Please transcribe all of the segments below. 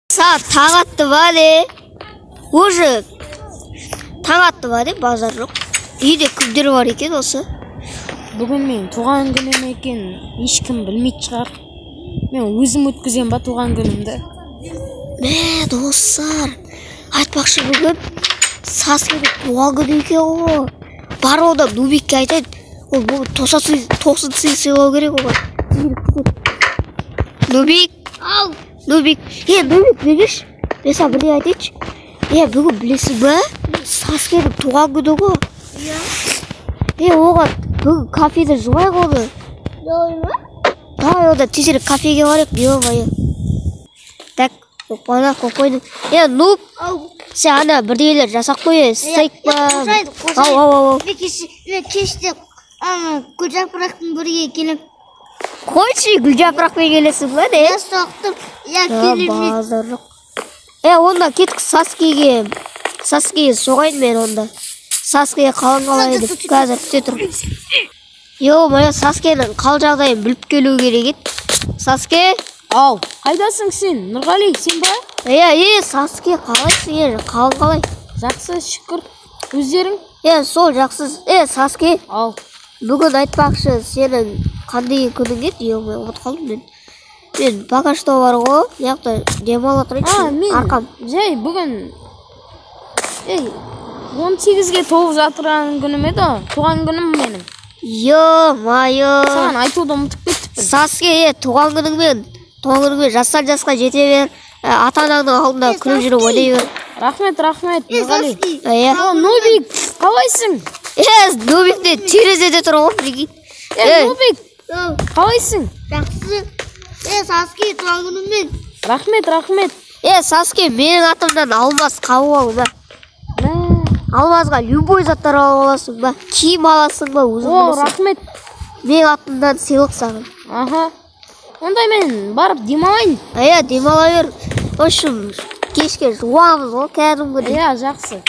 таң атты ба де? Уже таң атты ба де? Базар жоқ. Үйде кімдер бар екен осы? Бүгін мен туған күнім екен, ешкім білмейді шығар. Мен өзім өткізем ба туған күнімді? Достар, айтпақшы бүгін Саскенің туған күні екен ғой. Бар одан Нубикке айтайды. Ол бүгін тосын сый сыйлау керек оған. Нубик, Нубик, Нубик білгіш. Мен саған бірдеңе айтайыншы. Бүгін білесің ба? Саскенің туған күні ғой. Оған бүгін кафеде жуайық оны. Жуай ма? Давай одан тезірек кафеге барайық. Ё-моё. Так, қойдым. Нуб, сен ана бірдеңелер жасап қой, стейк па. Ау. Мен кеште гүлжапырақтың бірге келіп. Қойшы, гүлжапырақпен келесің ба де? Я соқтым. Базар жоқ. Онда кетік Саскеге соғайын мен онда. Саскеге қалың еді. Қазір күте тұр. Ё-моё, Саскенің қал жағдайын біліп келу керек еді. Саске? Ау, қайдасың сен? Нұрғали, сен ба? Саске қалайсың? Қалың қалай? Жақсы, шүкір. Өздерің? Сол жақсы. Саске? Ау. Бүгін айтпақшы, сенің қандай күнің еді? Ё-моё, ұмытып қалдым мен. Мен пока что бар ғой, яқта демала тұрайыншы. Арқам. Жай, бүгін 18-ге толып жатырған күнім еді, туған күнім менің. Ё-моё. Саған айтуды ұмытып кеттіппін. Саске, туған күніңмен жастан жасқа жете бер. Ата-анаңның алдында күліп жүріп ойнай бер. Рахмет, Нұрғали. Нубик, қалайсың? Нубикте терезеде тұр ғой, прикинь. Нубик, қалайсың? Жақсы. Саске, туған күніңмен. Рахмет. Саске, менің атымдан алмаз қабыл ал ба. Алмазға любой заттар алып аласың ба? Киім аласың ба? Рахмет. Менің атымдан сыйлық саған. Аха. Онда мен барып демалайын. Демала бер. Общем, кешке жуамыз ғой, кәдімгідей. Жақсы.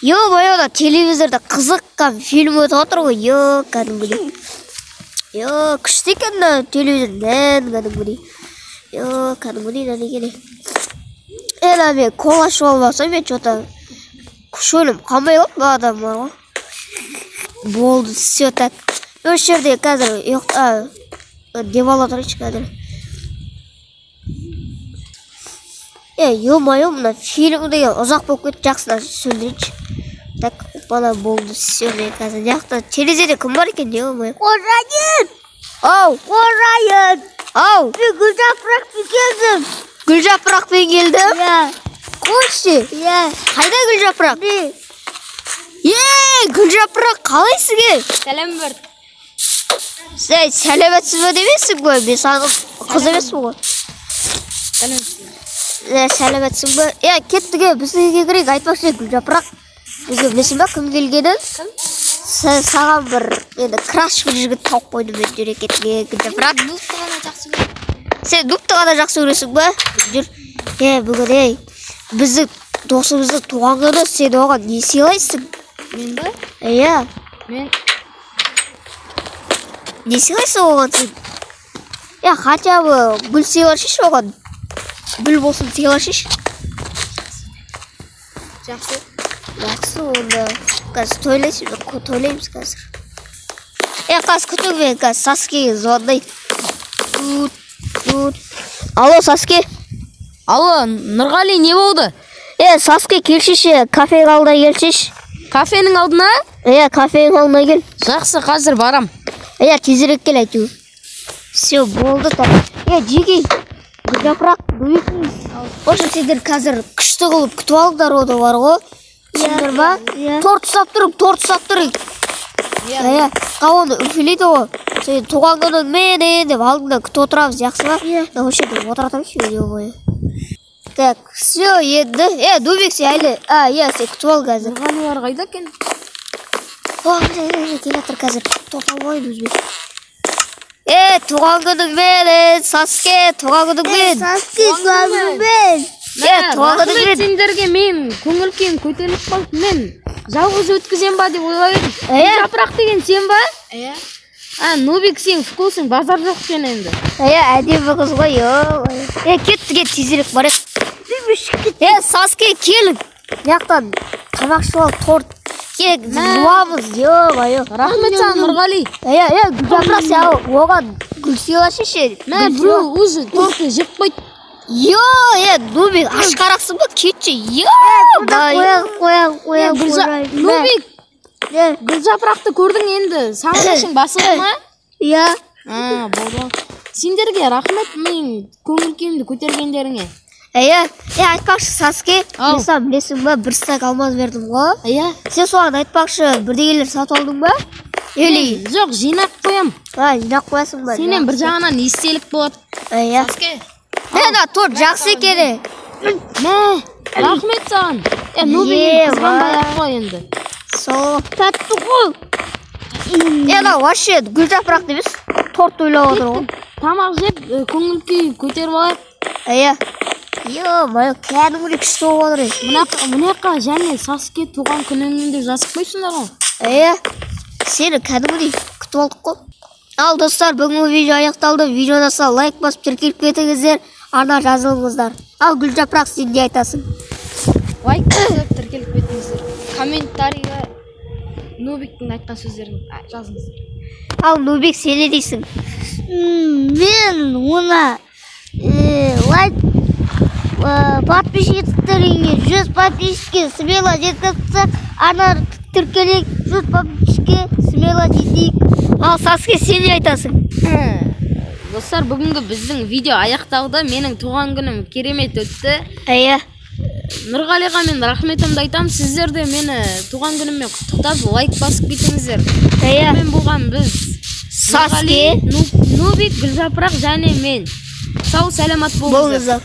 Ё-моё, да телевизорда қызыққан фильм өтіп отыр ғой, кәдімгідей. Күшті екен да телевизор, кәдімгідей. Кәдімгідей, мен кола ішіп алмасам, мен что-то шөлім қамай алып, адам бар ғой. Болды, все так. Осы жерде қазір демала тұрайыншы қазір. Ё-моё, мына фильм деген ұзақ болып кетті, жақсынан сөндірейінші. Так, бана болды, все, мен қазір яқта терезеде кім бар екен, ё-моё. Қожайын. Мен гүлжапырақпен келдім. Гүлжапырақпен келдім? Қойшы. Қайда гүлжапырақ? Гүлжапырақ, қалайсың? Сәлем бір. Сәй, сәлеметсіз бе демесің бе? Мен саған қыз емеспін ғой. Сәлеметсің бе? Кеттіге, біздің керек, айтпақшы гүлжапырақ. Бізге білесің ба, кім келгенін? Саған бір краш бір жігіт тауып қойды мен жүре кеттіге гүлжапырақ. Сен нубты ғана жақсы көресің ба? Жүр. Бүгін, біздің досымыздың туған күні, сен оған не сыйлайсың? Мен ба? Мен не сыйлайсың оған сен? Хотя бы гүл сыйлашыш оған. Гүл болсын сыйлашыш. жақсы. Жақсы, онда қазір тойлаймыз қазір. Қазір күтіңмен, қазір Саскеге звондай. Алло, Саске. Алло, Нұрғали, не болды? Саске, келшеші, кафенің алдына келшеш. Кафенің алдына? Кафенің алдына кел. Жақсы, қазір барам. Тезірек кел айту. Все, болды так. Жеге, гүлжапырақ, бүйітін. Ошы сендер қазір күшті қылып күтіп алыңдар оды бар ғой. Сендер ба? Торт ұстап тұрып. Қауыны үфелейді ғой. Сен туған күнің менен деп алдыңда күтіп отырамыз, жақсы ба? Осы жерде отыратамыз, ё-моё. Так, все, енді. Нубик, сен әлі. Сен күтіп ал қазір. Нұрғалилар қайда екен? Келатыр қазір. Тоқталмайын өзбек. Туған күнің менен, Саске, туған күнің мен. Саске, туған күнің. Рахмет сендерге, мен көңіл күйім көтеріліп қалды. Мен жалғыз өткізем ба деп ойлап едім. Гүлжапырақ деген сен ба? Нубик, сен вкусың базар жоқ екен енді. Әдемі қыз ғой, кетті, тезірек барайық. Саске, келің. Яқтан тамақшы бол, торт. Кек, жуамыз, Рахмет саған, Нұрғали. Гүлжапырақ, сен оған гүл сыйлашы ше. Біреу уже тортты жеп қойды. Нубик, ашқарақсың ба, кетші. Нубик, гүлжапырақты көрдің енді, сағынышың басылды ма? Болды. Сендерге рахмет, мен көңіл күйімді көтергендеріңе. Айтпақшы, Саске, мен білесің ба, бір стак алмаз бердім ғой. Сен соған айтпақшы, бірдегелер сатып алдың ба? Жоқ, жинақ қоям. Жинақ қоясың ба? Сенен бір жағынан естелік болады. Саске. Торт жақсы екені. Рахмет саған. Нубик қызғанбай-ақ қой енді. Сол, тәтті ғой. Вообще, гүлжапырақ демес, торт ойлап отыр ғой. Тамақ жеп, көңіл күй көтеріп алайық. Кәдімгідей күшті болып отыр. Мұнаққа және Саске туған күніңді жазып қойсыңдар ғой. Сені кәдімгідей күтіп алдық қой. Ал достар, бүгінгі видео аяқталды. Видеода сал лайк басып тіркеліп кетіңіздер, арна жазылыңыздар. Ал гүлжапырақ, сен не айтасың? Лайк басып тіркеліп кетіңіздер. Комментарийға Нубиктің айтқан сөздерін жазыңыздар. Ал Нубик, сен не дейсің? Мен ona подписчиктеріне 100 подписчикке смело жеткізсек, ана тіркелейік 100 подписчикке смело жетейік. Ал Саске, сен не айтасың? Достар, бүгінгі біздің видео аяқталды. Менің туған күнім керемет өтті. Нұрғалиға мен рахметімді айтам. Сіздер де мені туған күніммен құттықтап, лайк басып кетіңіздер. Мен болған біз Саске, Нубик, Гүлжапырақ және мен. Сау, сәлемат болыңыздар.